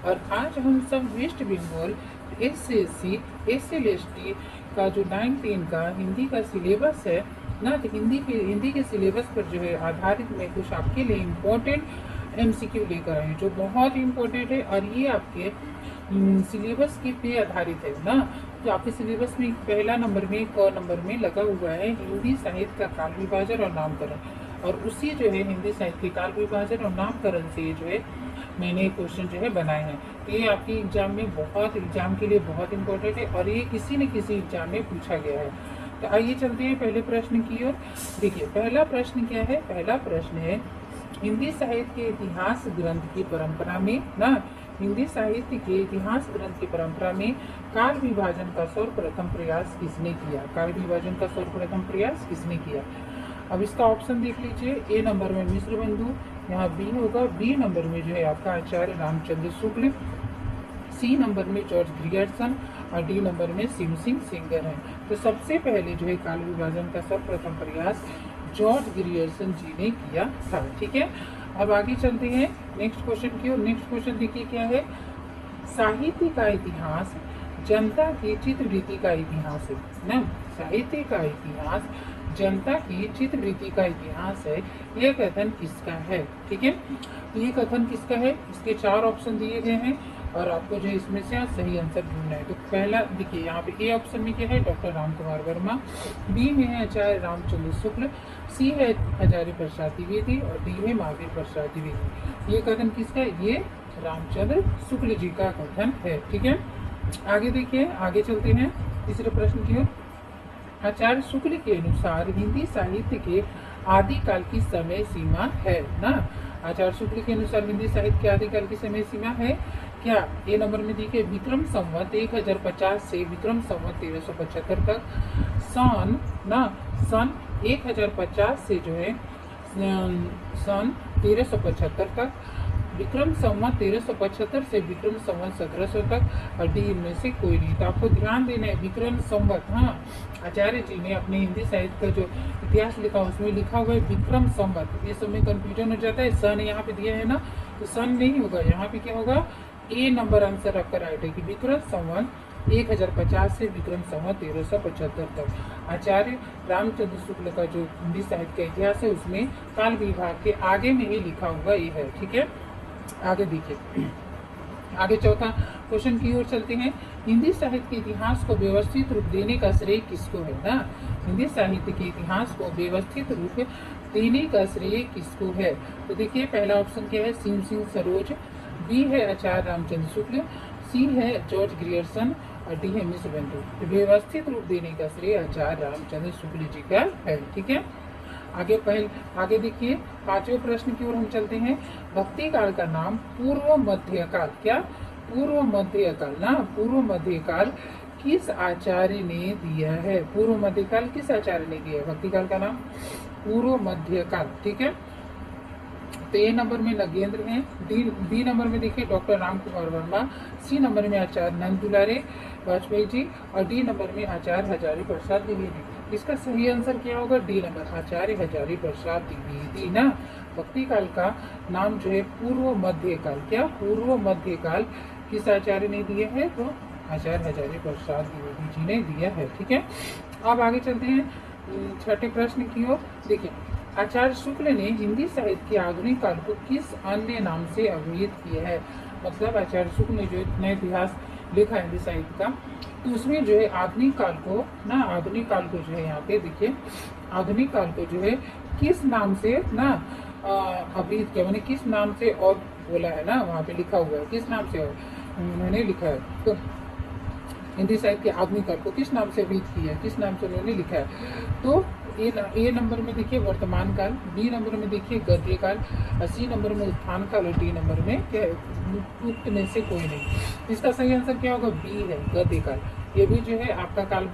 और आज हम सब वेस्ट बंगाल SSC SLST का जो 9-10 का हिंदी का सिलेबस है ना, तो हिंदी के सिलेबस पर जो है आधारित मैं कुछ आपके लिए इम्पोर्टेंट MCQ लेकर आए हैं जो बहुत इम्पोर्टेंट है। और ये आपके सिलेबस के पे आधारित है ना। तो आपके सिलेबस में पहला नंबर में क नंबर में लगा हुआ है हिंदी साहित्य का काल विभाजन और नामकरण, और उसी जो है हिंदी साहित्य के काल विभाजन और नामकरण से जो है मैंने क्वेश्चन जो है बनाए हैं। तो ये आपके एग्जाम में एग्जाम के लिए बहुत इंपॉर्टेंट है और ये किसी न किसी एग्जाम में पूछा गया है। तो आइए चलते हैं पहले प्रश्न की ओर। देखिए पहला प्रश्न क्या है। पहला प्रश्न है हिंदी साहित्य के इतिहास ग्रंथ की परंपरा में ना, हिंदी साहित्य के इतिहास ग्रंथ की परंपरा में काल विभाजन का सर्वप्रथम प्रयास किसने किया। काल विभाजन का सर्वप्रथम प्रयास किसने किया। अब इसका ऑप्शन देख लीजिए। ए नंबर में मिश्र बंधु, यहाँ बी होगा। बी नंबर में जो है आपका आचार्य रामचंद्र शुक्ल, सी नंबर में जॉर्ज ग्रियर्सन और डी नंबर में सिम सिंह सेंगर है। तो सबसे पहले जो है काल विभाजन का सर्वप्रथम प्रयास जॉर्ज ग्रियर्सन जी ने किया था। ठीक है, अब आगे चलते हैं नेक्स्ट क्वेश्चन की ओर। नेक्स्ट क्वेश्चन देखिए क्या है। साहित्य का इतिहास जनता की चित्रवृत्ति का इतिहास है ना। साहित्य का इतिहास जनता की चित्रवृत्ति का इतिहास है, यह कथन किसका है। ठीक है, ये कथन किसका है। इसके 4 ऑप्शन दिए गए हैं और आपको जो इसमें से सही आंसर ढूंढना है। तो पहला देखिए यहाँ पे ए ऑप्शन में क्या है, डॉक्टर राम कुमार वर्मा। बी में है आचार्य रामचंद्र शुक्ल। सी है हजारी प्रसाद द्विवेदी और डी है महावीर प्रसाद द्विवेदी। ये कथन किसका है, ये रामचंद्र शुक्ल जी का कथन है। ठीक है, आगे देखिए, आगे चलते हैं तीसरे प्रश्न की ओर। आचार्य शुक्ल के अनुसार हिंदी साहित्य के आदिकाल की समय सीमा है ना। आचार्य शुक्ल के अनुसार हिंदी साहित्य के आदिकाल की समय सीमा है क्या। ए नंबर में देखिए विक्रम संवत 1050 से विक्रम संवत 1375 तक, सन 1050 से जो है सन 1375 तक, विक्रम संवत 1375 से विक्रम संवत 1700 तक, और डी इनमें से कोई नहीं। तो आपको ध्यान देना है विक्रम संवत, हाँ आचार्य जी ने अपने हिंदी साहित्य का जो इतिहास लिखा उसमें लिखा हुआ है विक्रम संवत। ये सब में कंफ्यूजन हो जाता है, सन यहाँ पे दिया है ना, तो सन नहीं होगा, यहाँ पे क्या होगा, ए नंबर आंसर आपका राइट है कि विक्रम संवत 1050 से विक्रम संवत 1375 तक। आचार्य रामचंद्र शुक्ल का जो हिंदी साहित्य का इतिहास है उसमें काल विभाग के आगे में ही लिखा हुआ ये है। ठीक है, आगे देखिए, आगे चौथा क्वेश्चन की ओर चलते हैं। हिंदी साहित्य के इतिहास को व्यवस्थित रूप देने का श्रेय किसको है ना। हिंदी साहित्य के इतिहास को व्यवस्थित रूप देने का श्रेय किसको है। तो देखिए पहला ऑप्शन क्या है, सिम सिंह सरोज। बी है आचार्य रामचंद्र शुक्ल। सी है जॉर्ज ग्रियर्सन और डी है मिश्र बंधु। तो व्यवस्थित रूप देने का श्रेय आचार्य रामचंद्र शुक्ल जी का है। ठीक है, आगे देखिए पांचवें प्रश्न की ओर हम चलते हैं। भक्ति काल का नाम पूर्व मध्य काल, क्या पूर्व मध्य काल ना, पूर्व मध्य काल किस आचार्य ने दिया है। पूर्व मध्य काल किस आचार्य ने दिया है भक्ति काल का नाम, पूर्व मध्य काल। ठीक है, तो ए नंबर में नगेंद्र हैं। बी नंबर में देखिए doctor Ram Kumar Verma. C number में आचार्य नंद दुलारे वाजपेयी जी और डी नंबर में आचार्य हजारी प्रसाद द्विवेदी। इसका सही आंसर क्या होगा, डी नंबर आचार्य हजारी प्रसाद द्विवेदी ना। भक्ति काल का नाम जो है पूर्व मध्य काल, क्या पूर्व मध्य काल किस आचार्य ने दिया है, तो आचार्य हजारी प्रसाद द्विवेदी जी ने दिया है। ठीक है, अब आगे चलते हैं छठे प्रश्न की ओर। देखिए आचार्य शुक्ल ने हिंदी साहित्य के आधुनिक काल को किस अन्य नाम से अभिहित किया है। मतलब आचार्य शुक्ल ने जो नया इतिहास लिखा है हिंदी साहित्य का, तो उसमें जो है आधुनिक काल को ना, आधुनिक काल को जो है यहाँ पे देखिए आधुनिक काल को जो है किस नाम से ना अभिहित किया, मैंने किस नाम से और बोला है ना, वहाँ पे लिखा हुआ है किस नाम से और उन्होंने लिखा है। तो हिंदी साहित्य के आधुनिक काल को किस नाम से अभिहित किया है, किस नाम से उन्होंने लिखा है। तो ए नंबर में देखिए वर्तमान काल, बी नंबर में देखिए गद्य काल, सी नंबर में उत्थान काल और डी नंबर में क्या उक्त में से कोई नहीं। इसका सही आंसर क्या होगा, बी है गद्य काल। ये भी जो है आपका काल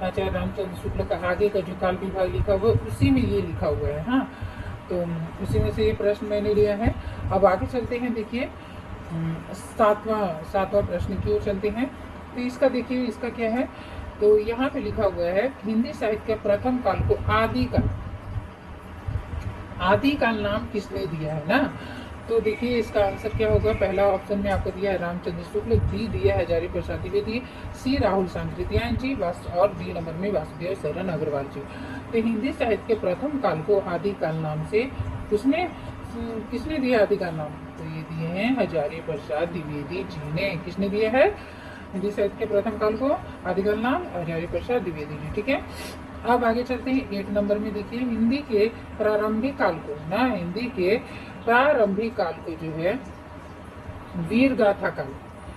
आचार्य रामचंद्र शुक्ल का आगे का जो काल विभाग लिखा हुआ है उसी में ये लिखा हुआ है। हाँ, तो उसी में से ये प्रश्न मैंने लिया है। अब आगे चलते हैं, देखिए सातवां प्रश्न की ओर चलते हैं। तो इसका देखिए इसका क्या है, तो यहाँ पे लिखा हुआ है हिंदी साहित्य के प्रथम काल को आदिकाल नाम किसने दिया है ना। तो देखिए इसका आंसर क्या होगा। पहला ऑप्शन में आपको दिया है रामचंद्र शुक्ल, बी दिया है हजारी प्रसाद द्विवेदी, सी राहुल सांकृत्यायन जी और डी नंबर में वासुदेव शरण अग्रवाल जी। तो हिंदी साहित्य के प्रथम काल को आदिकाल नाम से किसने दिया आदिकाल नाम? तो ये दिए हैं हजारी प्रसाद द्विवेदी जी ने। किसने दिया है हिंदी साहित्य के प्रथम काल को आदिकाल नाम? हजारी प्रसाद द्विवेदी जी। ठीक है, अब आगे चलते हैं 8 नंबर में। देखिए हिंदी के प्रारंभिक काल को ना, हिंदी के प्रारंभिक काल को जो है वीर गाथा काल,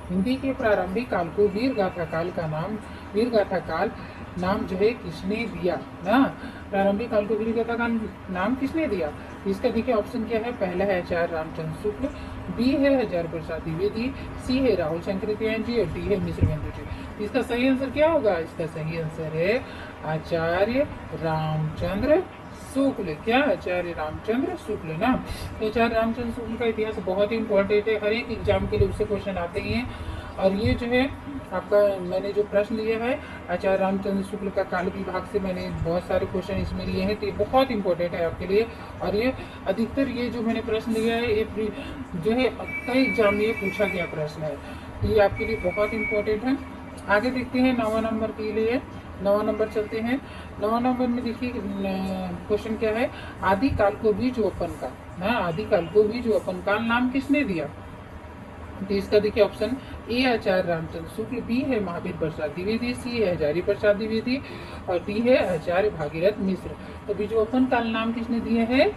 हिंदी के प्रारंभिक काल को वीर गाथा काल नाम जो है किसने दिया ना? प्रारंभिक काल को वीर गाथा काल नाम किसने दिया? इसका देखिए ऑप्शन क्या है। पहला है आचार्य रामचंद्र शुक्ल, बी है हजारी प्रसाद द्विवेदी, सी है राहुल सांकृत्यायन जी और डी है मिश्रबंधु जी। इसका सही आंसर क्या होगा? इसका सही आंसर है आचार्य रामचंद्र शुक्ल। क्या? आचार्य रामचंद्र शुक्ल ना। तो आचार्य रामचंद्र शुक्ल का इतिहास बहुत ही इंपॉर्टेंट है, हर एक एग्जाम के लिए उससे क्वेश्चन आते ही हैं। और ये जो है आपका मैंने जो प्रश्न लिया है आचार्य रामचंद्र शुक्ल का काल विभाग से, मैंने बहुत सारे क्वेश्चन इसमें लिए हैं, तो ये बहुत इंपॉर्टेंट है आपके लिए। और ये अधिकतर ये जो मैंने प्रश्न लिया है ये जो है कई एग्जाम में ये पूछा गया प्रश्न है, तो ये आपके लिए बहुत इंपॉर्टेंट है। आगे देखते हैं 9वां नंबर के लिए। 9वां नंबर चलते हैं। 9वां नंबर में देखिए क्वेश्चन क्या है। आदिकाल को बीज ओपन काल ना, आदिकाल को बीज ओपन काल नाम किसने दिया? तो इसका देखिए option A Acharya Ramchandra Shukla, B है महावीर प्रसाद द्विवेदी, सी है हजारी प्रसाद द्विवेदी और डी है आचार्य भागीरथ मिश्र। तो बीजोपन काल नाम किसने दिए है?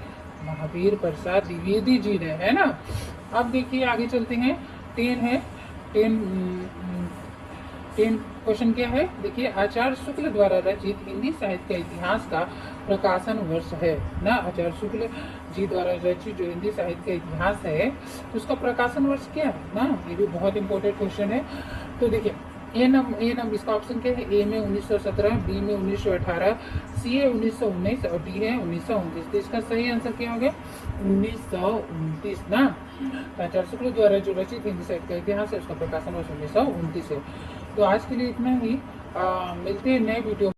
महावीर प्रसाद द्विवेदी जी ने, है ना। अब देखिए आगे चलते हैं। 10 है। 10 क्वेश्चन क्या है। देखिए आचार्य शुक्ल द्वारा रचित हिंदी साहित्य का इतिहास का प्रकाशन वर्ष है ना। आचार्य शुक्ल जी द्वारा रचित जो हिंदी साहित्य का इतिहास है उसका प्रकाशन वर्ष क्या है ना, ये भी बहुत इंपॉर्टेंट क्वेश्चन है। तो देखिए ए नंबर इसका ऑप्शन क्या है। ए में 1917, बी में 1918, सी है 1919 और डी है 1929। तो इसका सही आंसर क्या हो गया? 1929 ना। आचार्य शुक्ल द्वारा जो रचित हिंदी साहित्य का इतिहास है उसका प्रकाशन वर्ष 1929 है। तो आज के लिए इतना ही। मिलते हैं नए वीडियो।